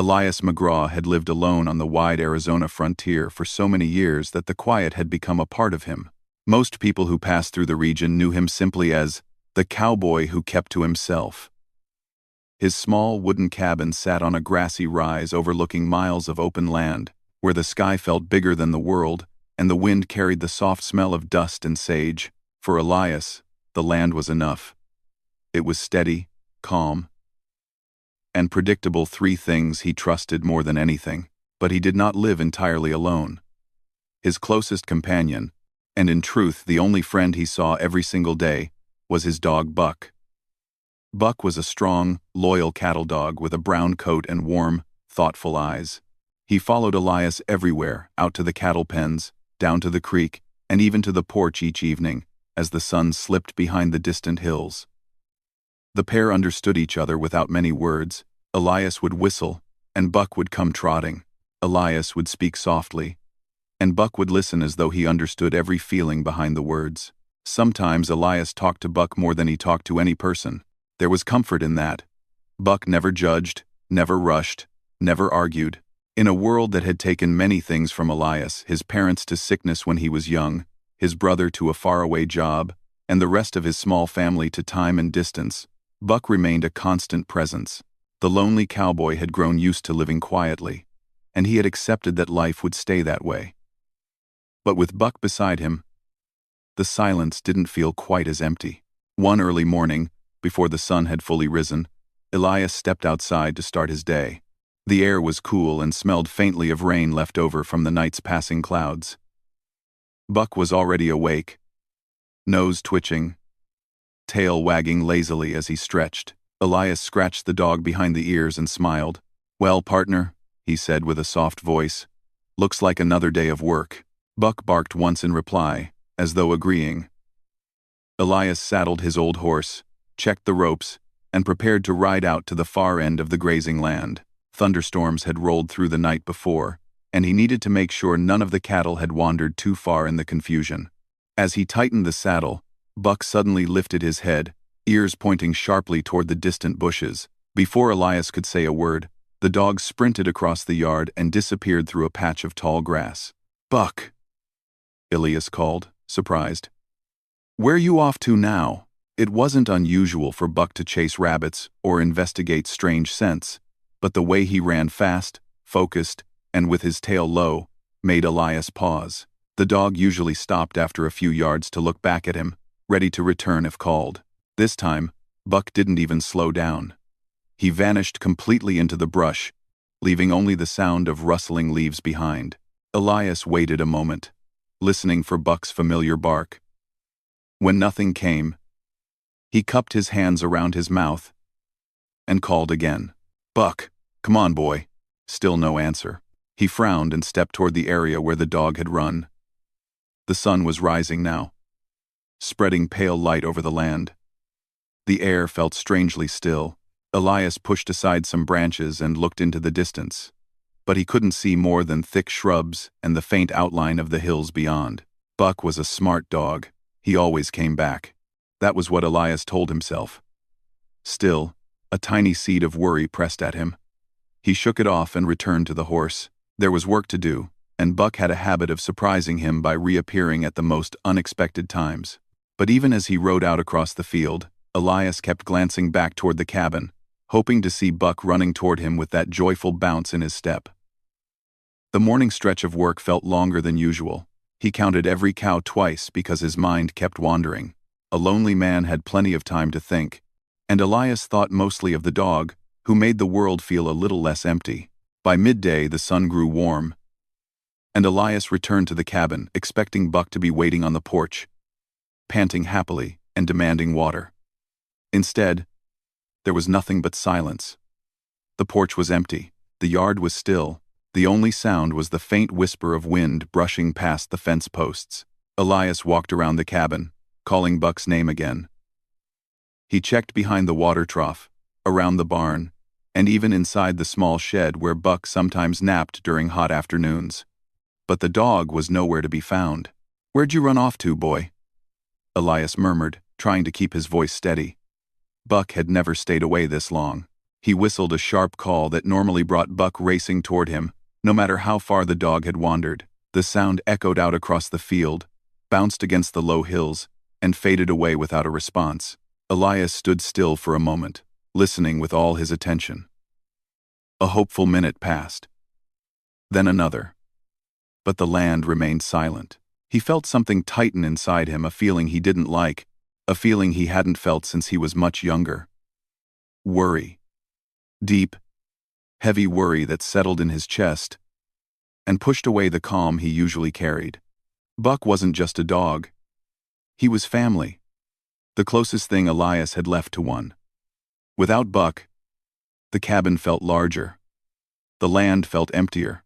Elias McGraw had lived alone on the wide Arizona frontier for so many years that the quiet had become a part of him. Most people who passed through the region knew him simply as the cowboy who kept to himself. His small wooden cabin sat on a grassy rise overlooking miles of open land, where the sky felt bigger than the world, and the wind carried the soft smell of dust and sage. For Elias, the land was enough. It was steady, calm, and predictable, three things he trusted more than anything. But he did not live entirely alone. His closest companion, and in truth the only friend he saw every single day, was his dog Buck. Buck was a strong, loyal cattle dog with a brown coat and warm, thoughtful eyes. He followed Elias everywhere, out to the cattle pens, down to the creek, and even to the porch each evening, as the sun slipped behind the distant hills. The pair understood each other without many words. Elias would whistle, and Buck would come trotting. Elias would speak softly, and Buck would listen as though he understood every feeling behind the words. Sometimes Elias talked to Buck more than he talked to any person. There was comfort in that. Buck never judged, never rushed, never argued. In a world that had taken many things from Elias, his parents to sickness when he was young, his brother to a faraway job, and the rest of his small family to time and distance, Buck remained a constant presence. The lonely cowboy had grown used to living quietly, and he had accepted that life would stay that way. But with Buck beside him, the silence didn't feel quite as empty. One early morning, before the sun had fully risen, Elias stepped outside to start his day. The air was cool and smelled faintly of rain left over from the night's passing clouds. Buck was already awake, nose twitching, tail wagging lazily as he stretched. Elias scratched the dog behind the ears and smiled. "Well, partner," he said with a soft voice, "looks like another day of work." Buck barked once in reply, as though agreeing. Elias saddled his old horse, checked the ropes, and prepared to ride out to the far end of the grazing land. Thunderstorms had rolled through the night before, and he needed to make sure none of the cattle had wandered too far in the confusion. As he tightened the saddle, Buck suddenly lifted his head, ears pointing sharply toward the distant bushes. Before Elias could say a word, the dog sprinted across the yard and disappeared through a patch of tall grass. "Buck!" Elias called, surprised. "Where you off to now?" It wasn't unusual for Buck to chase rabbits or investigate strange scents, but the way he ran fast, focused, and with his tail low, made Elias pause. The dog usually stopped after a few yards to look back at him, ready to return if called. This time, Buck didn't even slow down. He vanished completely into the brush, leaving only the sound of rustling leaves behind. Elias waited a moment, listening for Buck's familiar bark. When nothing came, he cupped his hands around his mouth and called again. "Buck, come on, boy." Still no answer. He frowned and stepped toward the area where the dog had run. The sun was rising now, spreading pale light over the land. The air felt strangely still. Elias pushed aside some branches and looked into the distance, but he couldn't see more than thick shrubs and the faint outline of the hills beyond. Buck was a smart dog. He always came back. That was what Elias told himself. Still, a tiny seed of worry pressed at him. He shook it off and returned to the horse. There was work to do, and Buck had a habit of surprising him by reappearing at the most unexpected times. But even as he rode out across the field, Elias kept glancing back toward the cabin, hoping to see Buck running toward him with that joyful bounce in his step. The morning stretch of work felt longer than usual. He counted every cow twice because his mind kept wandering. A lonely man had plenty of time to think, and Elias thought mostly of the dog, who made the world feel a little less empty. By midday, the sun grew warm, and Elias returned to the cabin, expecting Buck to be waiting on the porch, panting happily and demanding water. Instead, there was nothing but silence. The porch was empty. The yard was still. The only sound was the faint whisper of wind brushing past the fence posts. Elias walked around the cabin, calling Buck's name again. He checked behind the water trough, around the barn, and even inside the small shed where Buck sometimes napped during hot afternoons. But the dog was nowhere to be found. "Where'd you run off to, boy?" Elias murmured, trying to keep his voice steady. Buck had never stayed away this long. He whistled a sharp call that normally brought Buck racing toward him, no matter how far the dog had wandered. The sound echoed out across the field, bounced against the low hills, and faded away without a response. Elias stood still for a moment, listening with all his attention. A hopeful minute passed. Then another. But the land remained silent. He felt something tighten inside him, a feeling he didn't like, a feeling he hadn't felt since he was much younger. Worry. Deep, heavy worry that settled in his chest and pushed away the calm he usually carried. Buck wasn't just a dog. He was family. The closest thing Elias had left to one. Without Buck, the cabin felt larger, the land felt emptier,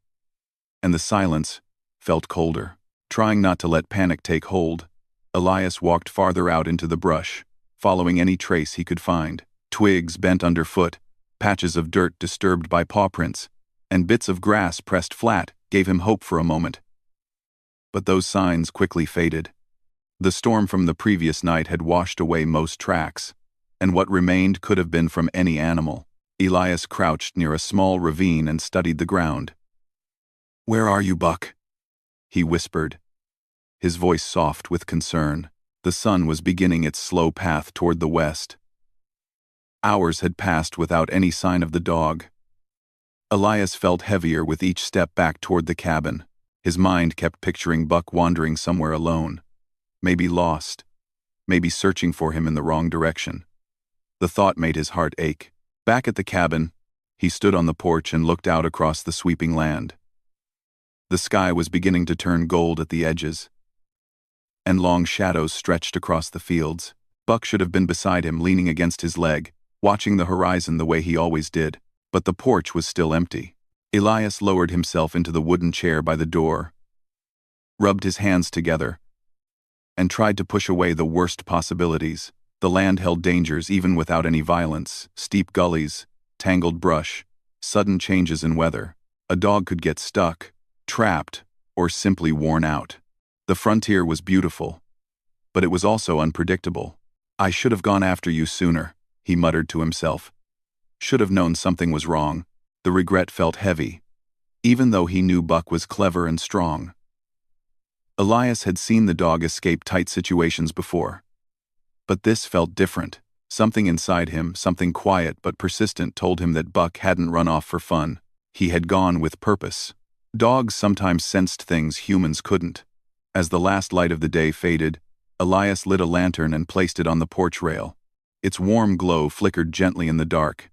and the silence felt colder. Trying not to let panic take hold, Elias walked farther out into the brush, following any trace he could find. Twigs bent underfoot, patches of dirt disturbed by paw prints, and bits of grass pressed flat gave him hope for a moment. But those signs quickly faded. The storm from the previous night had washed away most tracks, and what remained could have been from any animal. Elias crouched near a small ravine and studied the ground. "Where are you, Buck?" he whispered, his voice soft with concern. The sun was beginning its slow path toward the west. Hours had passed without any sign of the dog. Elias felt heavier with each step back toward the cabin. His mind kept picturing Buck wandering somewhere alone, maybe lost, maybe searching for him in the wrong direction. The thought made his heart ache. Back at the cabin, he stood on the porch and looked out across the sweeping land. The sky was beginning to turn gold at the edges, and long shadows stretched across the fields. Buck should have been beside him, leaning against his leg, watching the horizon the way he always did, but the porch was still empty. Elias lowered himself into the wooden chair by the door, rubbed his hands together, and tried to push away the worst possibilities. The land held dangers even without any violence: steep gullies, tangled brush, sudden changes in weather. A dog could get stuck, trapped, or simply worn out. The frontier was beautiful, but it was also unpredictable. "I should have gone after you sooner," he muttered to himself. Should have known something was wrong. The regret felt heavy, even though he knew Buck was clever and strong. Elias had seen the dog escape tight situations before. But this felt different. Something inside him, something quiet but persistent, told him that Buck hadn't run off for fun. He had gone with purpose. Dogs sometimes sensed things humans couldn't. As the last light of the day faded, Elias lit a lantern and placed it on the porch rail. Its warm glow flickered gently in the dark.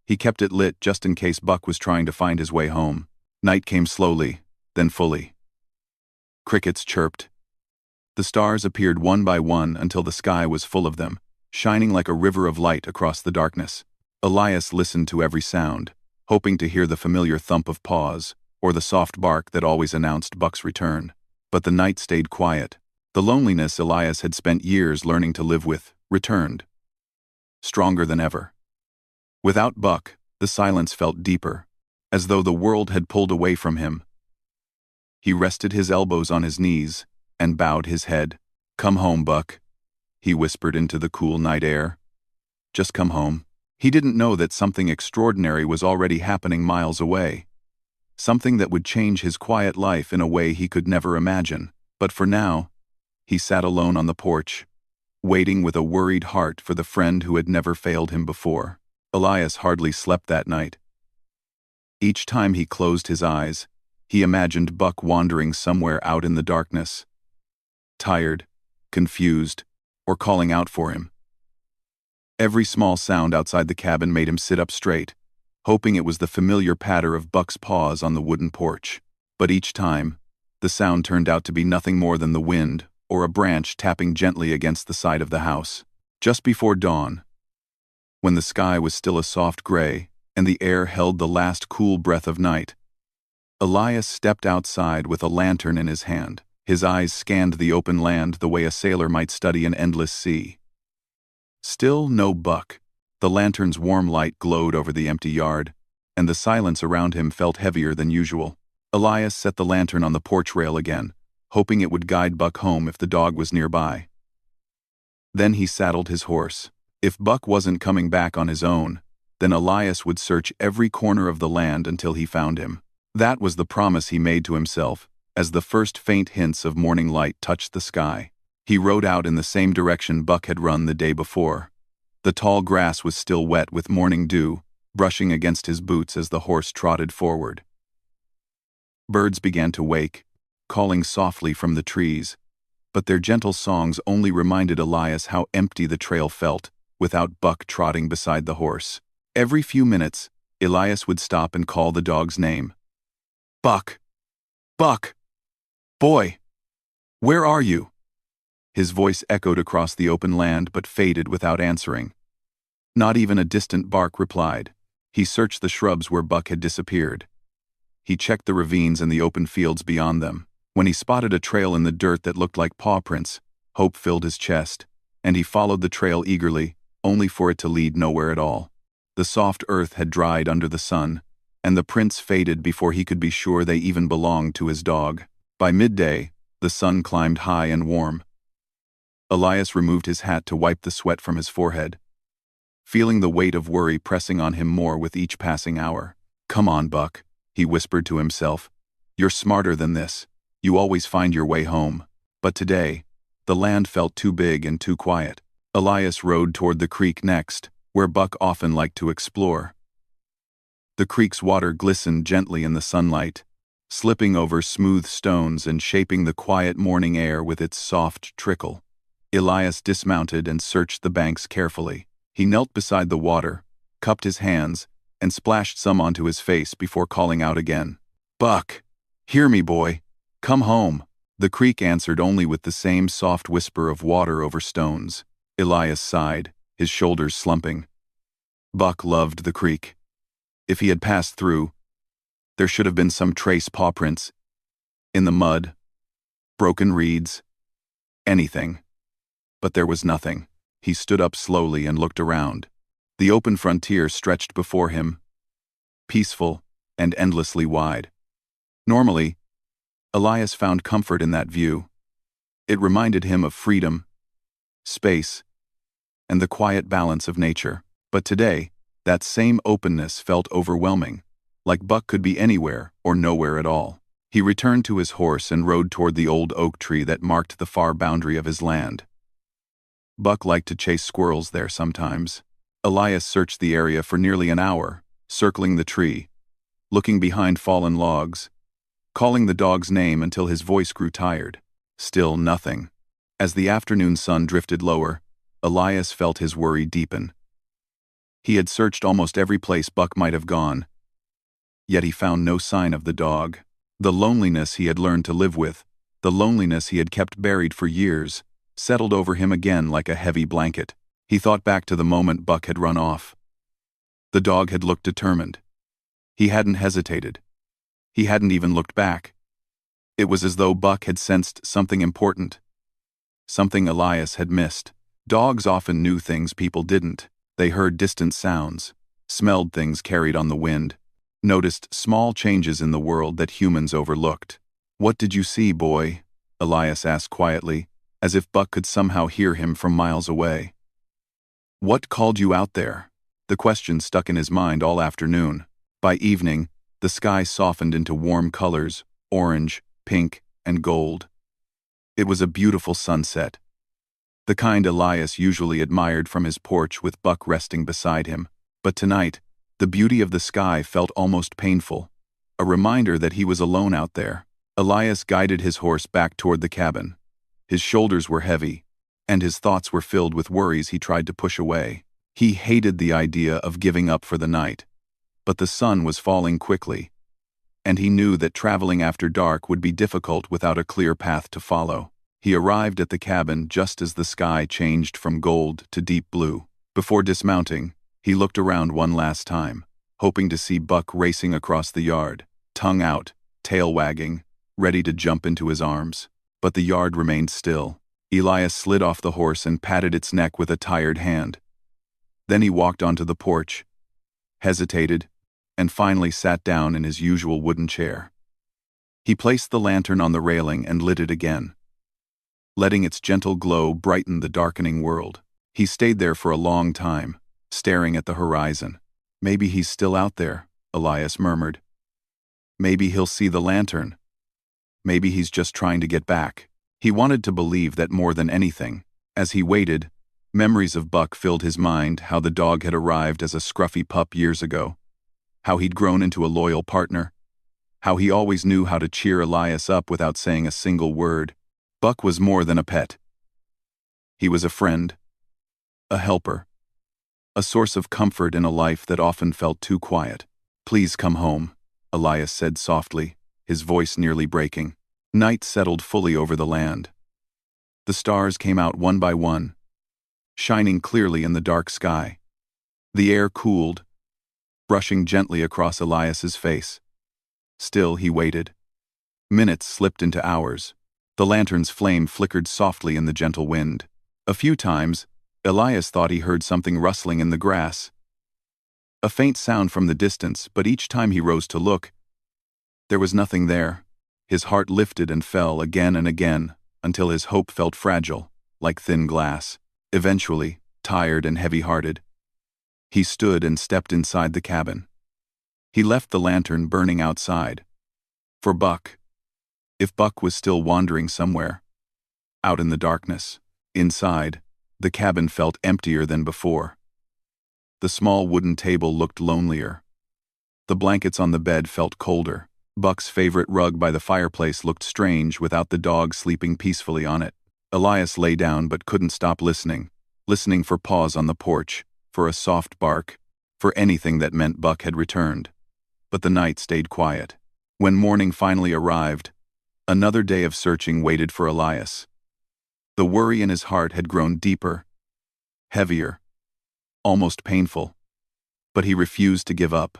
He kept it lit just in case Buck was trying to find his way home. Night came slowly, then fully. Crickets chirped. The stars appeared one by one until the sky was full of them, shining like a river of light across the darkness. Elias listened to every sound, hoping to hear the familiar thump of paws, or the soft bark that always announced Buck's return. But the night stayed quiet. The loneliness Elias had spent years learning to live with returned, stronger than ever. Without Buck, the silence felt deeper, as though the world had pulled away from him. He rested his elbows on his knees and bowed his head. "Come home, Buck," he whispered into the cool night air. "Just come home." He didn't know that something extraordinary was already happening miles away. Something that would change his quiet life in a way he could never imagine. But for now, he sat alone on the porch, waiting with a worried heart for the friend who had never failed him before. Elias hardly slept that night. Each time he closed his eyes, he imagined Buck wandering somewhere out in the darkness, tired, confused, or calling out for him. Every small sound outside the cabin made him sit up straight, hoping it was the familiar patter of Buck's paws on the wooden porch. But each time, the sound turned out to be nothing more than the wind or a branch tapping gently against the side of the house. Just before dawn, when the sky was still a soft gray and the air held the last cool breath of night, Elias stepped outside with a lantern in his hand. His eyes scanned the open land the way a sailor might study an endless sea. Still no Buck. The lantern's warm light glowed over the empty yard, and the silence around him felt heavier than usual. Elias set the lantern on the porch rail again, hoping it would guide Buck home if the dog was nearby. Then he saddled his horse. If Buck wasn't coming back on his own, then Elias would search every corner of the land until he found him. That was the promise he made to himself, as the first faint hints of morning light touched the sky. He rode out in the same direction Buck had run the day before. The tall grass was still wet with morning dew, brushing against his boots as the horse trotted forward. Birds began to wake, calling softly from the trees, but their gentle songs only reminded Elias how empty the trail felt without Buck trotting beside the horse. Every few minutes, Elias would stop and call the dog's name. "Buck! Buck! Boy! Where are you?" His voice echoed across the open land but faded without answering. Not even a distant bark replied. He searched the shrubs where Buck had disappeared. He checked the ravines and the open fields beyond them. When he spotted a trail in the dirt that looked like paw prints, hope filled his chest, and he followed the trail eagerly, only for it to lead nowhere at all. The soft earth had dried under the sun, and the prints faded before he could be sure they even belonged to his dog. By midday, the sun climbed high and warm. Elias removed his hat to wipe the sweat from his forehead, feeling the weight of worry pressing on him more with each passing hour. "Come on, Buck," he whispered to himself. "You're smarter than this. You always find your way home." But today, the land felt too big and too quiet. Elias rode toward the creek next, where Buck often liked to explore. The creek's water glistened gently in the sunlight, slipping over smooth stones and shaping the quiet morning air with its soft trickle. Elias dismounted and searched the banks carefully. He knelt beside the water, cupped his hands, and splashed some onto his face before calling out again. "Buck! Hear me, boy! Come home!" The creek answered only with the same soft whisper of water over stones. Elias sighed, his shoulders slumping. Buck loved the creek. If he had passed through, there should have been some trace paw prints. In the mud, broken reeds, anything. But there was nothing. He stood up slowly and looked around. The open frontier stretched before him, peaceful and endlessly wide. Normally, Elias found comfort in that view. It reminded him of freedom, space, and the quiet balance of nature. But today, that same openness felt overwhelming, like Buck could be anywhere or nowhere at all. He returned to his horse and rode toward the old oak tree that marked the far boundary of his land. Buck liked to chase squirrels there sometimes. Elias searched the area for nearly an hour, circling the tree, looking behind fallen logs, calling the dog's name until his voice grew tired. Still nothing. As the afternoon sun drifted lower, Elias felt his worry deepen. He had searched almost every place Buck might have gone, yet he found no sign of the dog. The loneliness he had learned to live with, the loneliness he had kept buried for years, settled over him again like a heavy blanket. He thought back to the moment Buck had run off. The dog had looked determined. He hadn't hesitated. He hadn't even looked back. It was as though Buck had sensed something important, something Elias had missed. Dogs often knew things people didn't. They heard distant sounds, smelled things carried on the wind, noticed small changes in the world that humans overlooked. "What did you see, boy?" Elias asked quietly, as if Buck could somehow hear him from miles away. "What called you out there?" The question stuck in his mind all afternoon. By evening, the sky softened into warm colors, orange, pink, and gold. It was a beautiful sunset, the kind Elias usually admired from his porch with Buck resting beside him. But tonight, the beauty of the sky felt almost painful, a reminder that he was alone out there. Elias guided his horse back toward the cabin. His shoulders were heavy, and his thoughts were filled with worries he tried to push away. He hated the idea of giving up for the night, but the sun was falling quickly, and he knew that traveling after dark would be difficult without a clear path to follow. He arrived at the cabin just as the sky changed from gold to deep blue. Before dismounting, he looked around one last time, hoping to see Buck racing across the yard, tongue out, tail wagging, ready to jump into his arms. But the yard remained still. Elias slid off the horse and patted its neck with a tired hand. Then he walked onto the porch, hesitated, and finally sat down in his usual wooden chair. He placed the lantern on the railing and lit it again, letting its gentle glow brighten the darkening world. He stayed there for a long time, staring at the horizon. Maybe he's still out there, Elias murmured. Maybe he'll see the lantern. Maybe he's just trying to get back. He wanted to believe that more than anything. As he waited, memories of Buck filled his mind, how the dog had arrived as a scruffy pup years ago, how he'd grown into a loyal partner, how he always knew how to cheer Elias up without saying a single word. Buck was more than a pet. He was a friend, a helper, a source of comfort in a life that often felt too quiet. "Please come home," Elias said softly, his voice nearly breaking. Night settled fully over the land. The stars came out one by one, shining clearly in the dark sky. The air cooled, brushing gently across Elias's face. Still he waited. Minutes slipped into hours. The lantern's flame flickered softly in the gentle wind. A few times, Elias thought he heard something rustling in the grass. A faint sound from the distance, but each time he rose to look, there was nothing there. His heart lifted and fell again and again, until his hope felt fragile, like thin glass. Eventually, tired and heavy-hearted, he stood and stepped inside the cabin. He left the lantern burning outside. For Buck. If Buck was still wandering somewhere, out in the darkness. Inside, the cabin felt emptier than before. The small wooden table looked lonelier. The blankets on the bed felt colder. Buck's favorite rug by the fireplace looked strange without the dog sleeping peacefully on it. Elias lay down but couldn't stop listening for paws on the porch, for a soft bark, for anything that meant Buck had returned. But the night stayed quiet. When morning finally arrived, another day of searching waited for Elias. The worry in his heart had grown deeper, heavier, almost painful. But he refused to give up.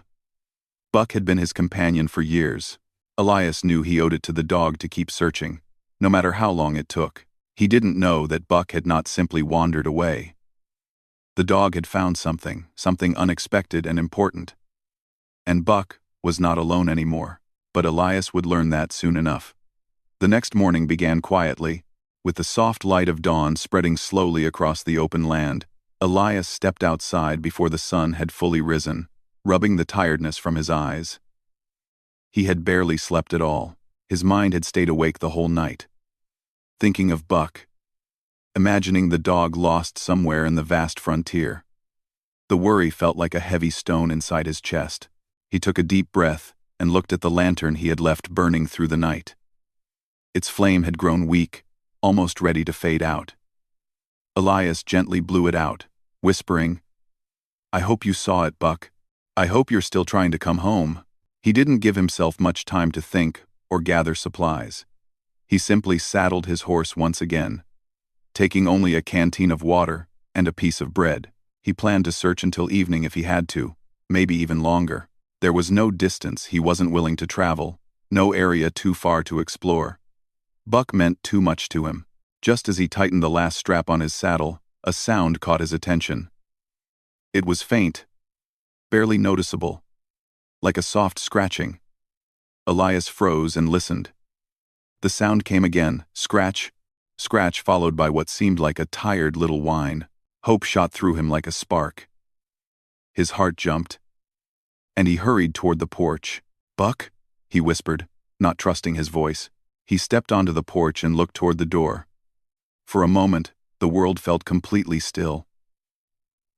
Buck had been his companion for years. Elias knew he owed it to the dog to keep searching, no matter how long it took. He didn't know that Buck had not simply wandered away. The dog had found something unexpected and important. And Buck was not alone anymore. But Elias would learn that soon enough. The next morning began quietly, with the soft light of dawn spreading slowly across the open land. Elias stepped outside before the sun had fully risen, rubbing the tiredness from his eyes. He had barely slept at all. His mind had stayed awake the whole night, thinking of Buck, imagining the dog lost somewhere in the vast frontier. The worry felt like a heavy stone inside his chest. He took a deep breath and looked at the lantern he had left burning through the night. Its flame had grown weak, almost ready to fade out. Elias gently blew it out, whispering, "I hope you saw it, Buck. I hope you're still trying to come home." He didn't give himself much time to think or gather supplies. He simply saddled his horse once again, taking only a canteen of water and a piece of bread. He planned to search until evening if he had to, maybe even longer. There was no distance he wasn't willing to travel, no area too far to explore. Buck meant too much to him. Just as he tightened the last strap on his saddle, a sound caught his attention. It was faint, barely noticeable, like a soft scratching. Elias froze and listened. The sound came again, scratch, scratch, followed by what seemed like a tired little whine. Hope shot through him like a spark. His heart jumped, and he hurried toward the porch. "Buck?" he whispered, not trusting his voice. He stepped onto the porch and looked toward the door. For a moment, the world felt completely still.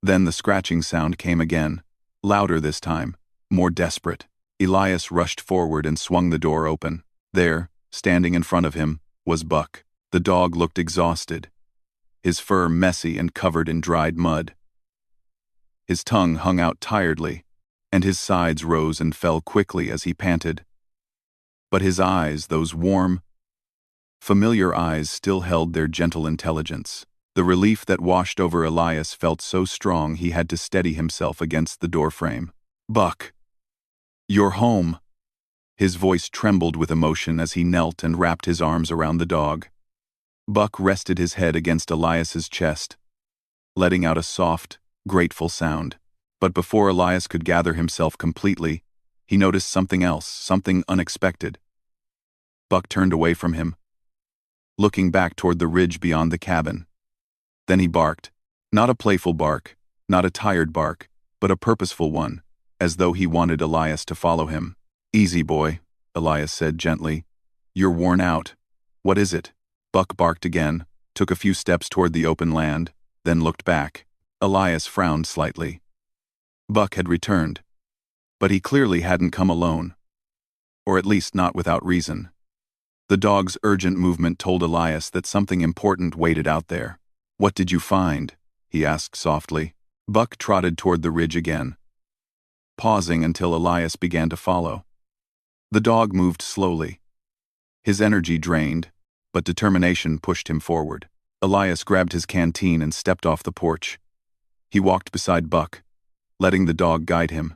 Then the scratching sound came again, louder this time, more desperate. Elias rushed forward and swung the door open. There, standing in front of him, was Buck. The dog looked exhausted, his fur messy and covered in dried mud. His tongue hung out tiredly, and his sides rose and fell quickly as he panted. But his eyes, those warm, familiar eyes, still held their gentle intelligence. The relief that washed over Elias felt so strong he had to steady himself against the doorframe. "Buck, you're home." His voice trembled with emotion as he knelt and wrapped his arms around the dog. Buck rested his head against Elias's chest, letting out a soft, grateful sound. But before Elias could gather himself completely, he noticed something else, something unexpected. Buck turned away from him, looking back toward the ridge beyond the cabin. Then he barked. Not a playful bark, not a tired bark, but a purposeful one. as though he wanted Elias to follow him. "Easy, boy," Elias said gently. "You're worn out." "What is it?" Buck barked again, took a few steps toward the open land, then looked back. Elias frowned slightly. Buck had returned. But he clearly hadn't come alone. Or at least not without reason. The dog's urgent movement told Elias that something important waited out there. "What did you find?" he asked softly. Buck trotted toward the ridge again, pausing until Elias began to follow. The dog moved slowly. His energy drained, but determination pushed him forward. Elias grabbed his canteen and stepped off the porch. He walked beside Buck, letting the dog guide him.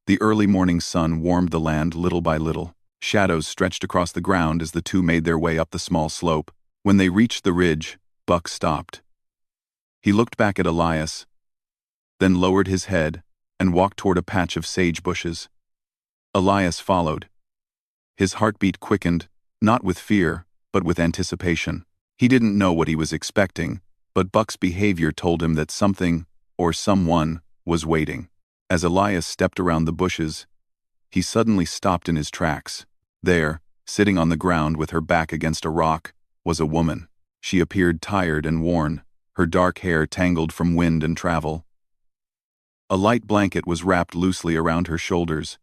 The early morning sun warmed the land little by little. Shadows stretched across the ground as the two made their way up the small slope. When they reached the ridge, Buck stopped. He looked back at Elias, then lowered his head and walked toward a patch of sage bushes. Elias followed. His heartbeat quickened, not with fear, but with anticipation. He didn't know what he was expecting, but Buck's behavior told him that something, or someone, was waiting. As Elias stepped around the bushes, he suddenly stopped in his tracks. There, sitting on the ground with her back against a rock, was a woman. She appeared tired and worn, her dark hair tangled from wind and travel. A light blanket was wrapped loosely around her shoulders,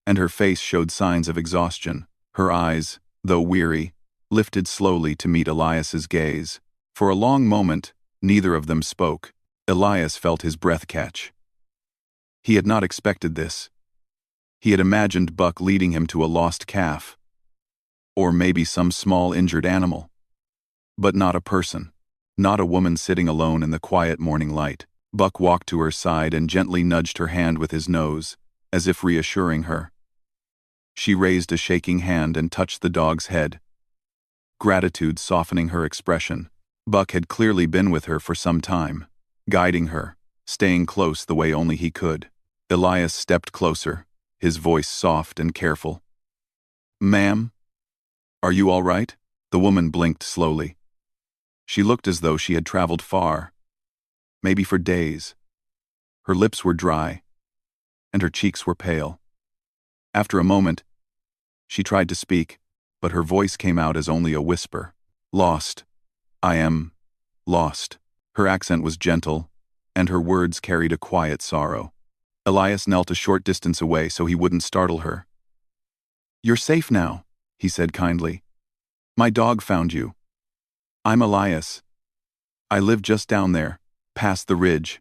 and her face showed signs of exhaustion. Her eyes, though weary, lifted slowly to meet Elias's gaze. For a long moment, neither of them spoke. Elias felt his breath catch. He had not expected this. He had imagined Buck leading him to a lost calf, or maybe some small injured animal. But not a person, not a woman sitting alone in the quiet morning light. Buck walked to her side and gently nudged her hand with his nose, as if reassuring her. She raised a shaking hand and touched the dog's head, gratitude softening her expression. Buck had clearly been with her for some time, guiding her, staying close the way only he could. Elias stepped closer, his voice soft and careful. "Ma'am? Are you all right?" The woman blinked slowly. She looked as though she had traveled far, maybe for days. Her lips were dry, and her cheeks were pale. After a moment, she tried to speak, but her voice came out as only a whisper. "Lost. I am lost." Her accent was gentle, and her words carried a quiet sorrow. Elias knelt a short distance away so he wouldn't startle her. "You're safe now," he said kindly. "My dog found you. I'm Elias. I live just down there, past the ridge.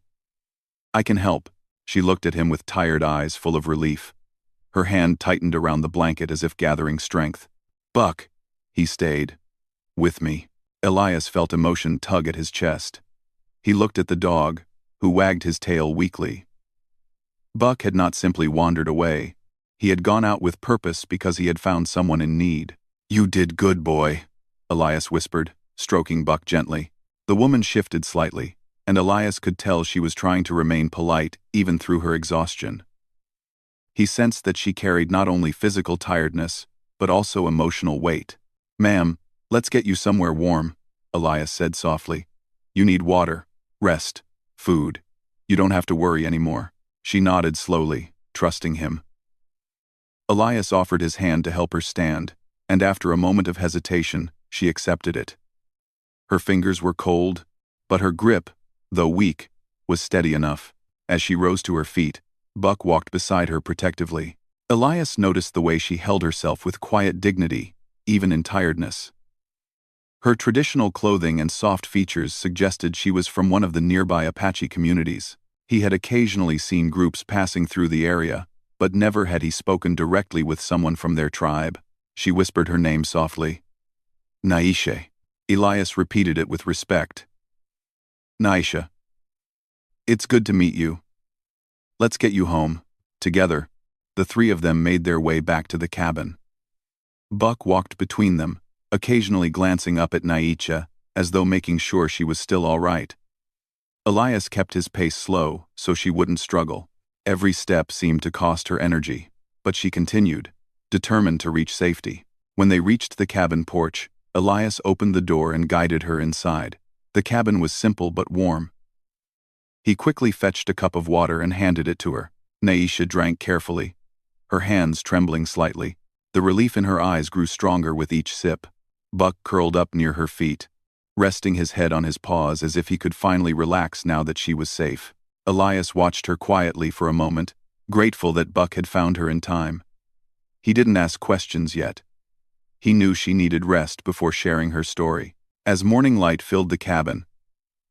I can help." She looked at him with tired eyes full of relief. Her hand tightened around the blanket as if gathering strength. "Buck," he stayed. "With me." Elias felt emotion tug at his chest. He looked at the dog, who wagged his tail weakly. Buck had not simply wandered away. He had gone out with purpose because he had found someone in need. "You did good, boy," Elias whispered, stroking Buck gently. The woman shifted slightly, and Elias could tell she was trying to remain polite even through her exhaustion. He sensed that she carried not only physical tiredness, but also emotional weight. "Ma'am, let's get you somewhere warm," Elias said softly. "You need water, rest, food. You don't have to worry anymore." She nodded slowly, trusting him. Elias offered his hand to help her stand, and after a moment of hesitation, she accepted it. Her fingers were cold, but her grip, though weak, was steady enough. As she rose to her feet, Buck walked beside her protectively. Elias noticed the way she held herself with quiet dignity, even in tiredness. Her traditional clothing and soft features suggested she was from one of the nearby Apache communities. He had occasionally seen groups passing through the area, but never had he spoken directly with someone from their tribe. She whispered her name softly. "Naisha." Elias repeated it with respect. "Naisha. It's good to meet you. Let's get you home." Together, the three of them made their way back to the cabin. Buck walked between them, occasionally glancing up at Naisha, as though making sure she was still all right. Elias kept his pace slow so she wouldn't struggle. Every step seemed to cost her energy, but she continued, determined to reach safety. When they reached the cabin porch, Elias opened the door and guided her inside. The cabin was simple but warm. He quickly fetched a cup of water and handed it to her. Naisha drank carefully, her hands trembling slightly. The relief in her eyes grew stronger with each sip. Buck curled up near her feet, resting his head on his paws as if he could finally relax now that she was safe. Elias watched her quietly for a moment, grateful that Buck had found her in time. He didn't ask questions yet. He knew she needed rest before sharing her story. As morning light filled the cabin,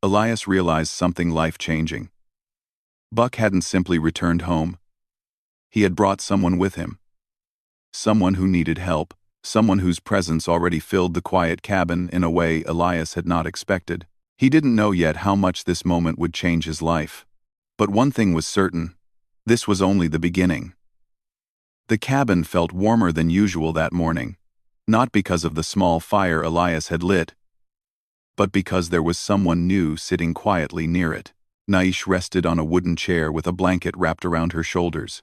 Elias realized something life-changing. Buck hadn't simply returned home. He had brought someone with him. Someone who needed help, someone whose presence already filled the quiet cabin in a way Elias had not expected. He didn't know yet how much this moment would change his life. But one thing was certain: this was only the beginning. The cabin felt warmer than usual that morning, not because of the small fire Elias had lit, but because there was someone new sitting quietly near it. Naish rested on a wooden chair with a blanket wrapped around her shoulders.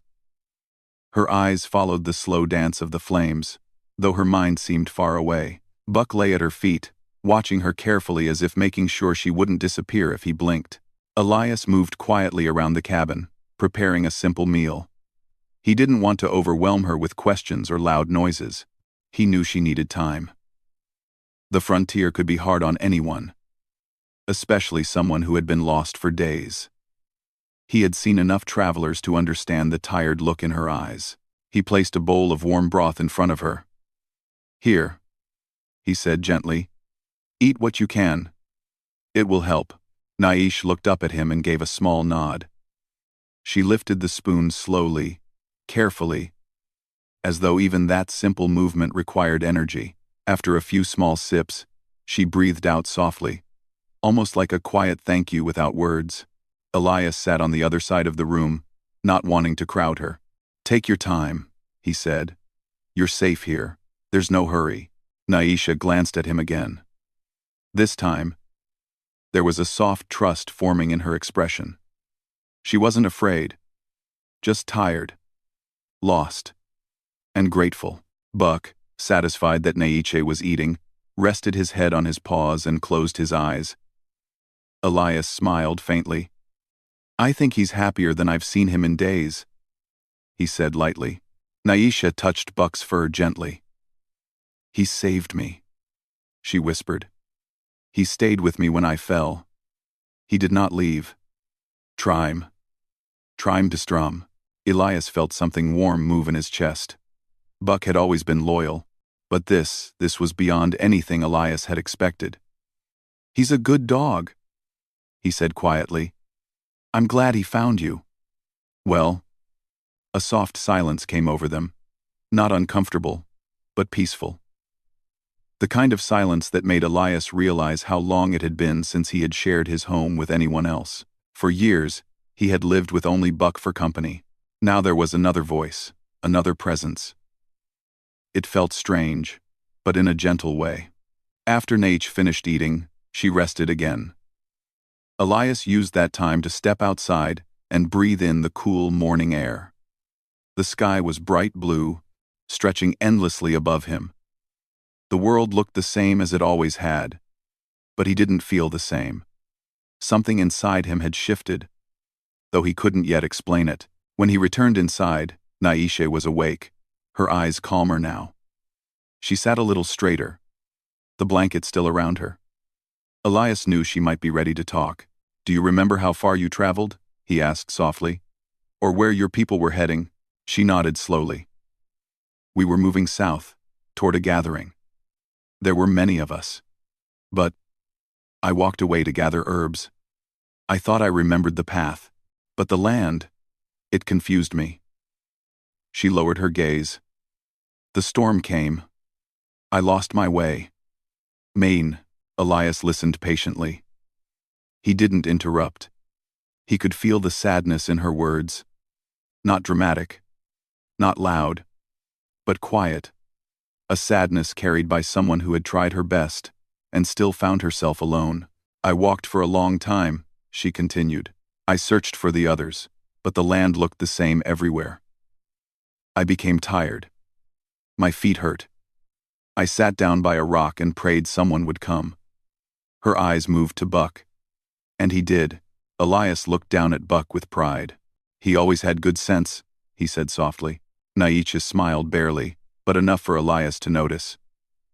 Her eyes followed the slow dance of the flames, though her mind seemed far away. Buck lay at her feet, watching her carefully as if making sure she wouldn't disappear if he blinked. Elias moved quietly around the cabin, preparing a simple meal. He didn't want to overwhelm her with questions or loud noises. He knew she needed time. The frontier could be hard on anyone, especially someone who had been lost for days. He had seen enough travelers to understand the tired look in her eyes. He placed a bowl of warm broth in front of her. "Here," he said gently. "Eat what you can. It will help." Naish looked up at him and gave a small nod. She lifted the spoon slowly, carefully, as though even that simple movement required energy. After a few small sips, she breathed out softly, almost like a quiet thank you without words. Elias sat on the other side of the room, not wanting to crowd her. "Take your time," he said. "You're safe here. There's no hurry." Naisha glanced at him again. This time, there was a soft trust forming in her expression. She wasn't afraid, just tired, lost, and grateful. Buck, satisfied that Naiche was eating, rested his head on his paws and closed his eyes. Elias smiled faintly. "I think he's happier than I've seen him in days," he said lightly. Naisha touched Buck's fur gently. "He saved me," she whispered. "He stayed with me when I fell. He did not leave. Trime to strum." Elias felt something warm move in his chest. Buck had always been loyal, but this was beyond anything Elias had expected. "He's a good dog," he said quietly. "I'm glad he found you." "Well," a soft silence came over them, not uncomfortable, but peaceful. The kind of silence that made Elias realize how long it had been since he had shared his home with anyone else. For years, he had lived with only Buck for company. Now there was another voice, another presence. It felt strange, but in a gentle way. After Naich finished eating, she rested again. Elias used that time to step outside and breathe in the cool morning air. The sky was bright blue, stretching endlessly above him. The world looked the same as it always had, but he didn't feel the same. Something inside him had shifted, though he couldn't yet explain it. When he returned inside, Naisha was awake, her eyes calmer now. She sat a little straighter, the blanket still around her. Elias knew she might be ready to talk. "Do you remember how far you traveled?" he asked softly. "Or where your people were heading?" She nodded slowly. "We were moving south, toward a gathering. There were many of us. But I walked away to gather herbs. I thought I remembered the path, but the land, it confused me." She lowered her gaze. "The storm came. I lost my way." "Maine," Elias listened patiently. He didn't interrupt. He could feel the sadness in her words. Not dramatic, not loud, but quiet. A sadness carried by someone who had tried her best and still found herself alone. "I walked for a long time," she continued. "I searched for the others, but the land looked the same everywhere. I became tired. My feet hurt. I sat down by a rock and prayed someone would come." Her eyes moved to Buck. And he did. Elias looked down at Buck with pride. He always had good sense, he said softly. Naisha smiled barely, but enough for Elias to notice.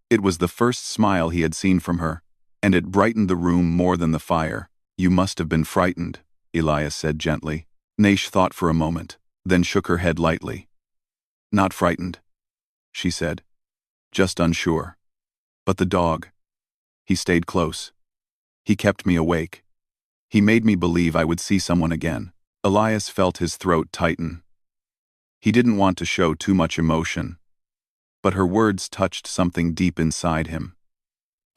It was the first smile he had seen from her, and it brightened the room more than the fire. You must have been frightened, Elias said gently. Naish thought for a moment, then shook her head lightly. Not frightened, she said. Just unsure. But the dog. He stayed close. He kept me awake. He made me believe I would see someone again. Elias felt his throat tighten. He didn't want to show too much emotion, but her words touched something deep inside him.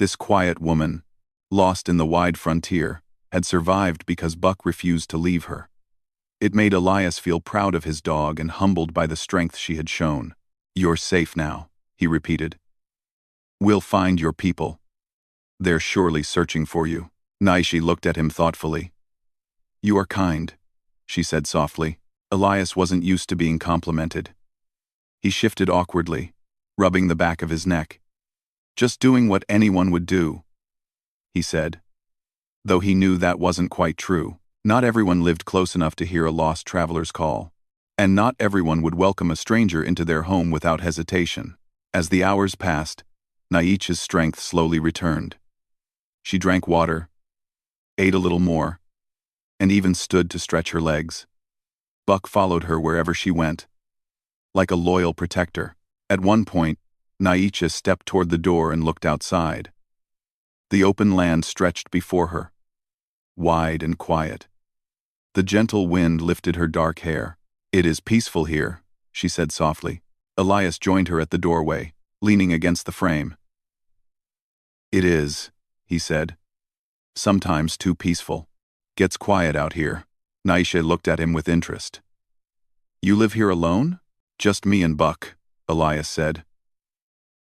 This quiet woman, lost in the wide frontier, had survived because Buck refused to leave her. It made Elias feel proud of his dog and humbled by the strength she had shown. You're safe now, he repeated. We'll find your people. They're surely searching for you. Naishi looked at him thoughtfully. You are kind, she said softly. Elias wasn't used to being complimented. He shifted awkwardly, rubbing the back of his neck. Just doing what anyone would do, he said. Though he knew that wasn't quite true. Not everyone lived close enough to hear a lost traveler's call. And not everyone would welcome a stranger into their home without hesitation. As the hours passed, Naicha's strength slowly returned. She drank water, ate a little more, and even stood to stretch her legs. Buck followed her wherever she went, like a loyal protector. At one point, Naicha stepped toward the door and looked outside. The open land stretched before her, wide and quiet. The gentle wind lifted her dark hair. It is peaceful here, she said softly. Elias joined her at the doorway, leaning against the frame. It is, he said. Sometimes too peaceful. Gets quiet out here. Naisha looked at him with interest. You live here alone? Just me and Buck, Elias said.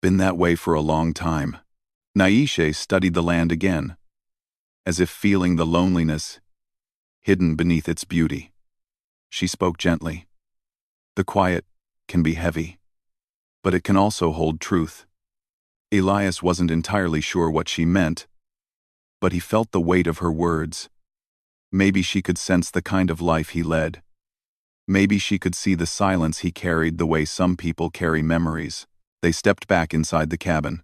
Been that way for a long time. Naisha studied the land again, as if feeling the loneliness hidden beneath its beauty. She spoke gently. The quiet can be heavy, but it can also hold truth. Elias wasn't entirely sure what she meant, but he felt the weight of her words. Maybe she could sense the kind of life he led. Maybe she could see the silence he carried the way some people carry memories. They stepped back inside the cabin.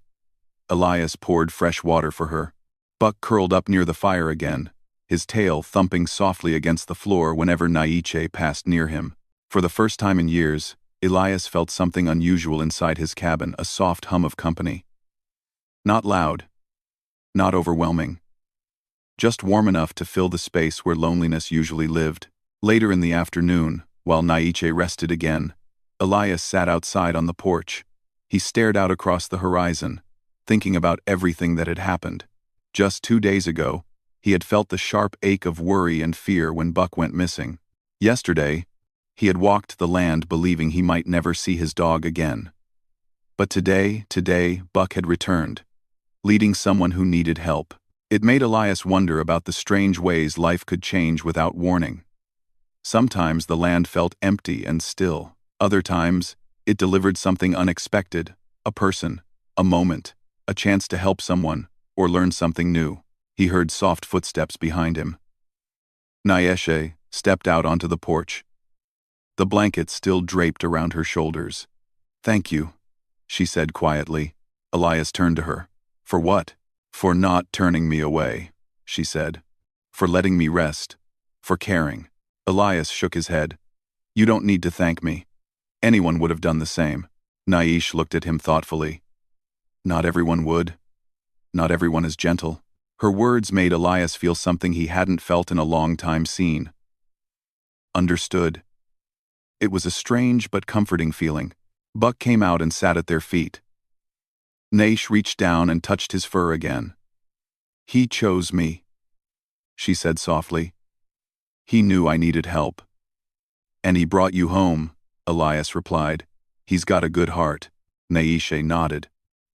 Elias poured fresh water for her. Buck curled up near the fire again, his tail thumping softly against the floor whenever Naiche passed near him. For the first time in years, Elias felt something unusual inside his cabin, a soft hum of company. Not loud, not overwhelming, just warm enough to fill the space where loneliness usually lived. Later in the afternoon, while Naiche rested again, Elias sat outside on the porch. He stared out across the horizon, thinking about everything that had happened. Just 2 days ago, he had felt the sharp ache of worry and fear when Buck went missing. Yesterday, he had walked the land believing he might never see his dog again. But today, Buck had returned, leading someone who needed help. It made Elias wonder about the strange ways life could change without warning. Sometimes the land felt empty and still. Other times, it delivered something unexpected, a person, a moment, a chance to help someone, or learn something new. He heard soft footsteps behind him. Nayeshe stepped out onto the porch, the blanket still draped around her shoulders. Thank you, she said quietly. Elias turned to her. For what? For not turning me away, she said. For letting me rest. For caring. Elias shook his head. You don't need to thank me. Anyone would have done the same. Naish looked at him thoughtfully. Not everyone would. Not everyone is gentle. Her words made Elias feel something he hadn't felt in a long time seen. Understood. It was a strange but comforting feeling. Buck came out and sat at their feet. Naish reached down and touched his fur again. He chose me, she said softly. He knew I needed help. And he brought you home, Elias replied. He's got a good heart. Naishe nodded.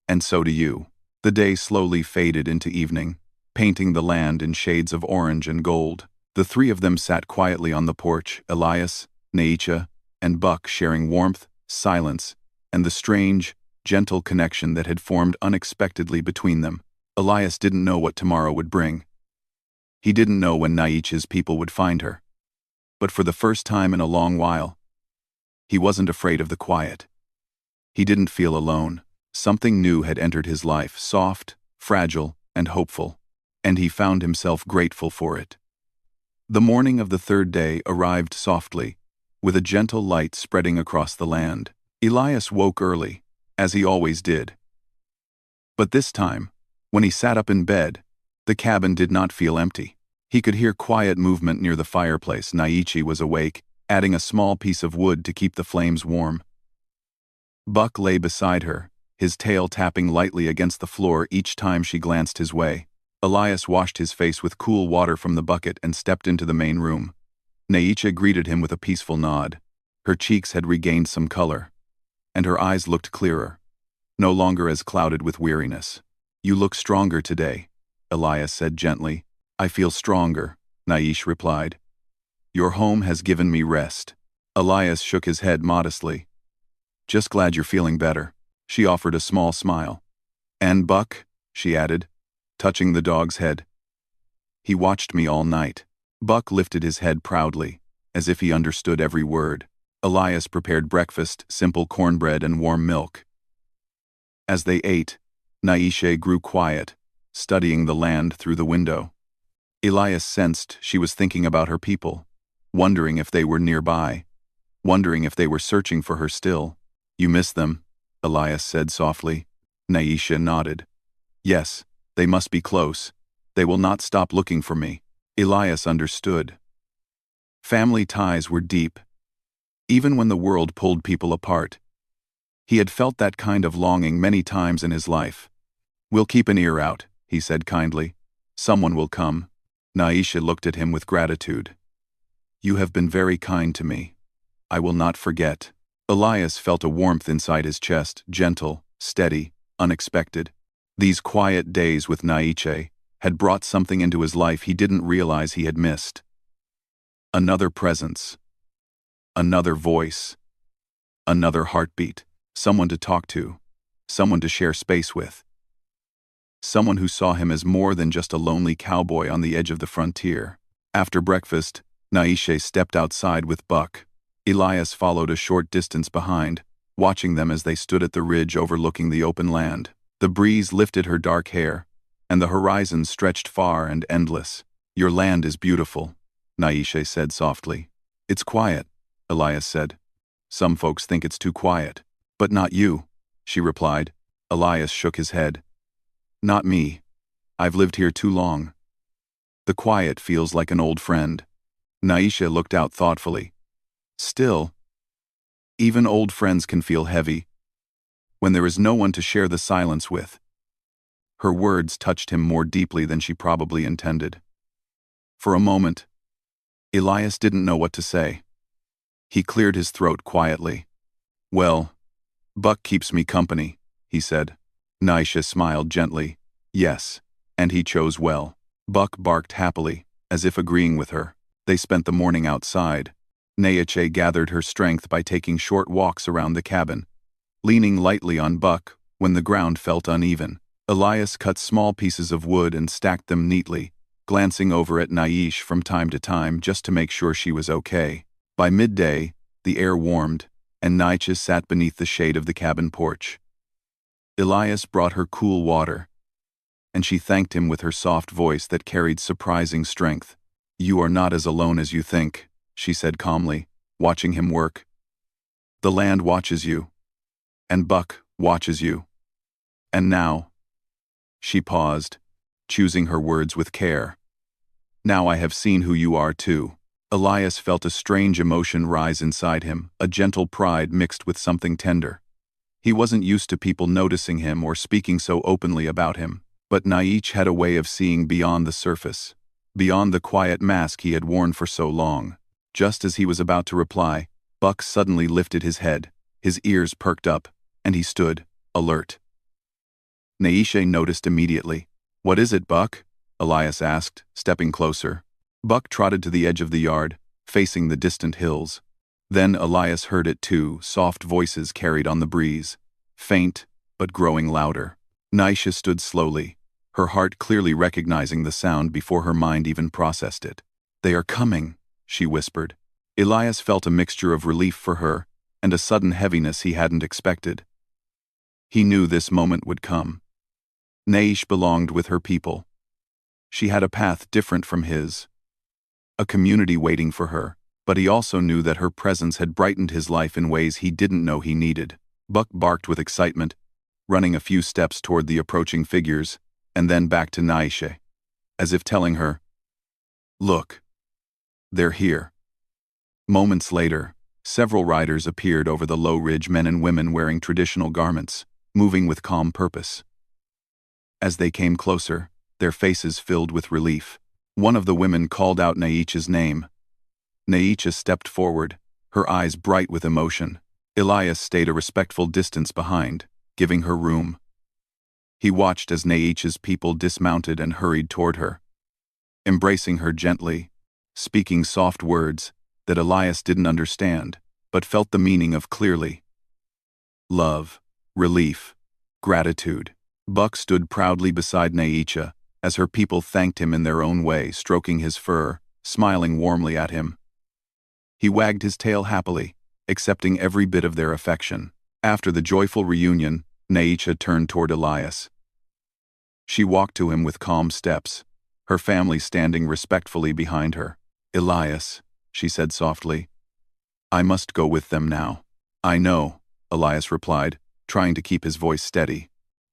And so do you. The day slowly faded into evening, painting the land in shades of orange and gold. The three of them sat quietly on the porch, Elias, Naicha, and Buck sharing warmth, silence, and the strange, gentle connection that had formed unexpectedly between them. Elias didn't know what tomorrow would bring. He didn't know when Naicha's people would find her. But for the first time in a long while, he wasn't afraid of the quiet. He didn't feel alone. Something new had entered his life, soft, fragile, and hopeful, and he found himself grateful for it. The morning of the third day arrived softly, with a gentle light spreading across the land. Elias woke early, as he always did. But this time, when he sat up in bed, the cabin did not feel empty. He could hear quiet movement near the fireplace. Naichi was awake, adding a small piece of wood to keep the flames warm. Buck lay beside her, his tail tapping lightly against the floor each time she glanced his way. Elias washed his face with cool water from the bucket and stepped into the main room. Naichi greeted him with a peaceful nod. Her cheeks had regained some color, and her eyes looked clearer, no longer as clouded with weariness. "You look stronger today," Elias said gently. "I feel stronger," Naish replied. "Your home has given me rest." Elias shook his head modestly. "Just glad you're feeling better." She offered a small smile. "And Buck," she added, touching the dog's head. "He watched me all night." Buck lifted his head proudly, as if he understood every word. Elias prepared breakfast, simple cornbread and warm milk. As they ate, Naishe grew quiet, studying the land through the window. Elias sensed she was thinking about her people, wondering if they were nearby, wondering if they were searching for her still. "You miss them," Elias said softly. Naisha nodded. "Yes, they must be close. They will not stop looking for me." Elias understood. Family ties were deep, even when the world pulled people apart. He had felt that kind of longing many times in his life. "We'll keep an ear out," he said kindly. "Someone will come." Naisha looked at him with gratitude. "You have been very kind to me. I will not forget." Elias felt a warmth inside his chest, gentle, steady, unexpected. These quiet days with Naiche had brought something into his life he didn't realize he had missed. Another presence. Another voice. Another heartbeat. Someone to talk to. Someone to share space with. Someone who saw him as more than just a lonely cowboy on the edge of the frontier. After breakfast, Naishe stepped outside with Buck. Elias followed a short distance behind, watching them as they stood at the ridge overlooking the open land. The breeze lifted her dark hair, and the horizon stretched far and endless. "Your land is beautiful," Naishe said softly. "It's quiet," Elias said. "Some folks think it's too quiet." "But not you," she replied. Elias shook his head. "Not me. I've lived here too long. The quiet feels like an old friend." Naisha looked out thoughtfully. "Still, even old friends can feel heavy when there is no one to share the silence with." Her words touched him more deeply than she probably intended. For a moment, Elias didn't know what to say. He cleared his throat quietly. "Well, Buck keeps me company," he said. Naisha smiled gently. "Yes, and he chose well." Buck barked happily, as if agreeing with her. They spent the morning outside. Naiche gathered her strength by taking short walks around the cabin, leaning lightly on Buck when the ground felt uneven. Elias cut small pieces of wood and stacked them neatly, glancing over at Naish from time to time just to make sure she was okay. By midday, the air warmed, and Naiche sat beneath the shade of the cabin porch. Elias brought her cool water, and she thanked him with her soft voice that carried surprising strength. "You are not as alone as you think," she said calmly, watching him work. "The land watches you, and Buck watches you. And now—" She paused, choosing her words with care. "Now I have seen who you are too." Elias felt a strange emotion rise inside him, a gentle pride mixed with something tender. He wasn't used to people noticing him or speaking so openly about him, but Naich had a way of seeing beyond the surface, beyond the quiet mask he had worn for so long. Just as he was about to reply, Buck suddenly lifted his head, his ears perked up, and he stood, alert. Naishe noticed immediately. "What is it, Buck?" Elias asked, stepping closer. Buck trotted to the edge of the yard, facing the distant hills. Then Elias heard it too, soft voices carried on the breeze, faint but growing louder. Naisha stood slowly, her heart clearly recognizing the sound before her mind even processed it. "They are coming," she whispered. Elias felt a mixture of relief for her and a sudden heaviness he hadn't expected. He knew this moment would come. Naish belonged with her people. She had a path different from his, a community waiting for her, but he also knew that her presence had brightened his life in ways he didn't know he needed. Buck barked with excitement, running a few steps toward the approaching figures, and then back to Naish, as if telling her, "Look, they're here." Moments later, several riders appeared over the low ridge, men and women wearing traditional garments, moving with calm purpose. As they came closer, their faces filled with relief. One of the women called out Naish's name. Naish stepped forward, her eyes bright with emotion. Elias stayed a respectful distance behind, giving her room. He watched as Naish's people dismounted and hurried toward her, embracing her gently, speaking soft words that Elias didn't understand, but felt the meaning of clearly. Love, relief, gratitude. Buck stood proudly beside Naish as her people thanked him in their own way, stroking his fur, smiling warmly at him. He wagged his tail happily, accepting every bit of their affection. After the joyful reunion, Naish turned toward Elias. She walked to him with calm steps, her family standing respectfully behind her. "Elias," she said softly, "I must go with them now." "I know," Elias replied, trying to keep his voice steady.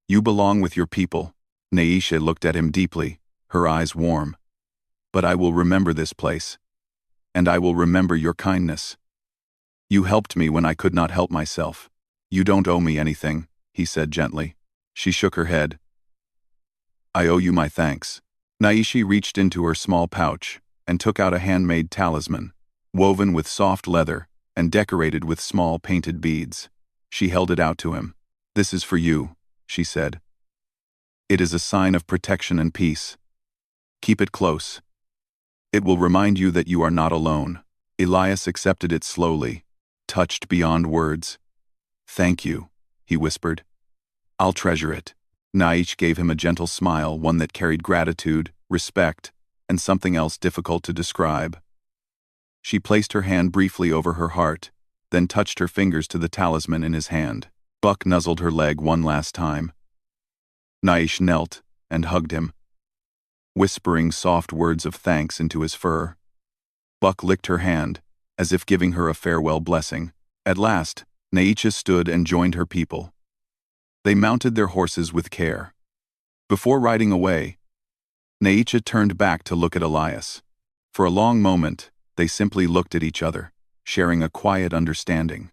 "You belong with your people." Naish looked at him deeply, her eyes warm. "But I will remember this place, and I will remember your kindness. You helped me when I could not help myself. You don't owe me anything," he said gently. She shook her head. "I owe you my thanks." Naish reached into her small pouch and took out a handmade talisman, woven with soft leather and decorated with small painted beads. She held it out to him. "This is for you," she said. "It is a sign of protection and peace. Keep it close. It will remind you that you are not alone." Elias accepted it slowly, touched beyond words. "Thank you," he whispered. "I'll treasure it." Naish gave him a gentle smile, one that carried gratitude, respect, and something else difficult to describe. She placed her hand briefly over her heart, then touched her fingers to the talisman in his hand. Buck nuzzled her leg one last time. Naish knelt and hugged him, whispering soft words of thanks into his fur. Buck licked her hand, as if giving her a farewell blessing. At last, Naish stood and joined her people. They mounted their horses with care. Before riding away, Naish turned back to look at Elias. For a long moment, they simply looked at each other, sharing a quiet understanding.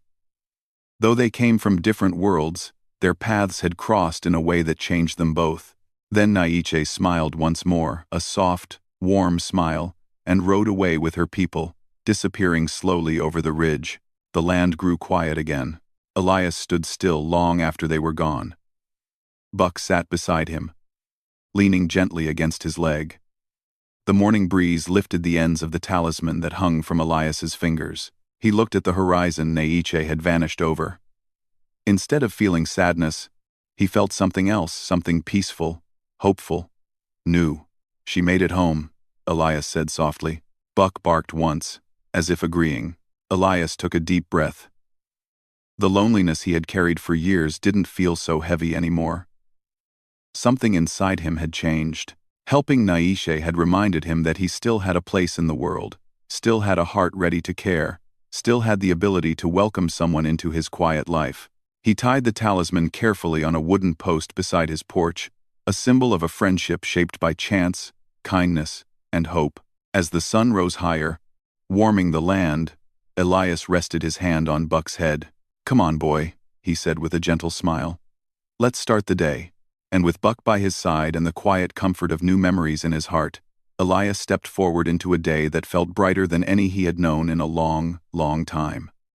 Though they came from different worlds, their paths had crossed in a way that changed them both. Then Naish smiled once more, a soft, warm smile, and rode away with her people, disappearing slowly over the ridge. The land grew quiet again. Elias stood still long after they were gone. Buck sat beside him, leaning gently against his leg. The morning breeze lifted the ends of the talisman that hung from Elias's fingers. He looked at the horizon Naish had vanished over. Instead of feeling sadness, he felt something else, something peaceful, hopeful, new. "She made it home," Elias said softly. Buck barked once, as if agreeing. Elias took a deep breath. The loneliness he had carried for years didn't feel so heavy anymore. Something inside him had changed. Helping Naish had reminded him that he still had a place in the world, still had a heart ready to care, still had the ability to welcome someone into his quiet life. He tied the talisman carefully on a wooden post beside his porch, a symbol of a friendship shaped by chance, kindness, and hope. As the sun rose higher, warming the land, Elias rested his hand on Buck's head. "Come on, boy," he said with a gentle smile. "Let's start the day." And with Buck by his side and the quiet comfort of new memories in his heart, Elias stepped forward into a day that felt brighter than any he had known in a long, long time.